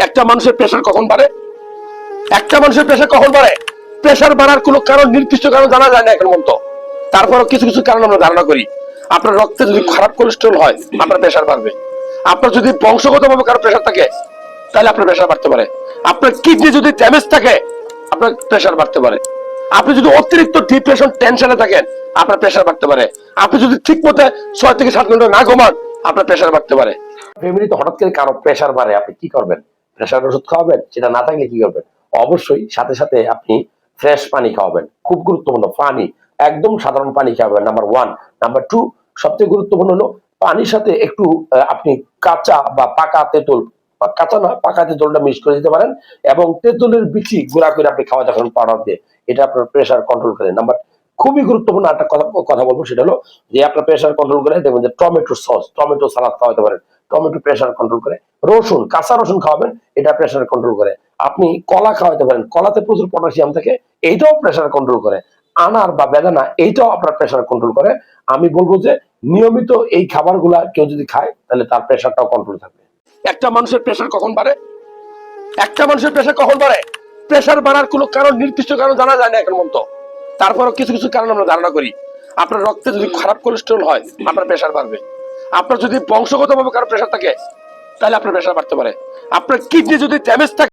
একটা মানুষের প্রেশার কখন বাড়ে? একটা মানুষের প্রেশার কখন বাড়ে? প্রেশার বাড়ার কোনো কারণ, নির্দিষ্ট কারণ জানা যায় না এখন পর্যন্ত। তারপরও কিছু কিছু কারণ আমরা ধারণা করি। আপনার রক্তে যদি খারাপ কোলেস্ট্রল হয়, আপনার প্রেশার বাড়বে। আপনার যদি বংশগতভাবে কারো প্রেশার থাকে, তাহলে আপনার প্রেশার বাড়তে পারে। আপনার কিডনি যদি ড্যামেজ থাকে, আপনার প্রেশার বাড়তে পারে। আপনি যদি অতিরিক্ত ডিপ্রেশন, টেনশনে থাকেন, আপনার প্রেশার বাড়তে পারে। আপনি যদি ঠিক মতো 6 থেকে 7 ঘন্টা না ঘুমান, আপনার প্রেশার বাড়তে পারে। ফ্যামিলিতে হঠাৎ করে কারো প্রেশার বাড়ে, আপনি কি করবেন? প্রেশার ওষুধ খাওয়াবেন? সেটা না থাকলে কি করবেন? অবশ্যই সাথে সাথে আপনি ফ্রেশ পানি খাওয়াবেন। খুব গুরুত্বপূর্ণ, পানি একদম সাধারণ পানি খাওয়াবেন, নাম্বার 1। নাম্বার 2, সবচেয়ে গুরুত্বপূর্ণ হলো পানির সাথে একটু আপনি কাঁচা বা পাকা তেঁতুল, কাঁচা না পাকা তেঁতুলটা মিক্স করে দিতে পারেন, এবং তেঁতুলের বিচি গুঁড়া করে আপনি খাওয়াতে পারেন পাউডার দিয়ে। এটা আপনার প্রেশার কন্ট্রোল করে। নাম্বার খুবই গুরুত্বপূর্ণ একটা কথা বলবো, সেটা হলো যে আপনার প্রেশার কন্ট্রোল করে দেখবেন যে টমেটো সস, টমেটো সালাদ খাওয়াতে পারেন। টমেটো প্রেশার কন্ট্রোল করে। রসুন, কাঁচা রসুন খাওয়াবেন, এটা প্রেশার কন্ট্রোল করে। আপনি কলা খাওয়াতে পারেন, কলাতে প্রচুর পটাশিয়াম থাকে, এইটাও প্রেশার কন্ট্রোল করে। আনার বা বেদানা, এইটাও আপনার প্রেশার কন্ট্রোল করে। আমি বলবো যে নিয়মিত এই খাবারগুলা কেউ যদি খায়, তাহলে তার প্রেশারটাও কন্ট্রোল থাকবে। একটা মানুষের প্রেশার কখন বাড়ে? একটা মানুষের প্রেশার কখন বাড়ে? প্রেশার বাড়ার কোনো কারণ, নির্দিষ্ট কারণ জানা যায় না এখন পর্যন্ত। তারপরও কিছু কিছু কারণ আমরা ধারণা করি। আপনার রক্তে যদি খারাপ কোলেস্ট্রল হয়, আপনার প্রেশার বাড়বে। আপনার যদি বংশগতভাবে কারো প্রেশার থাকে, তাহলে আপনার প্রেশার বাড়তে পারে। আপনার কিডনি যদি ড্যামেজ থাকে,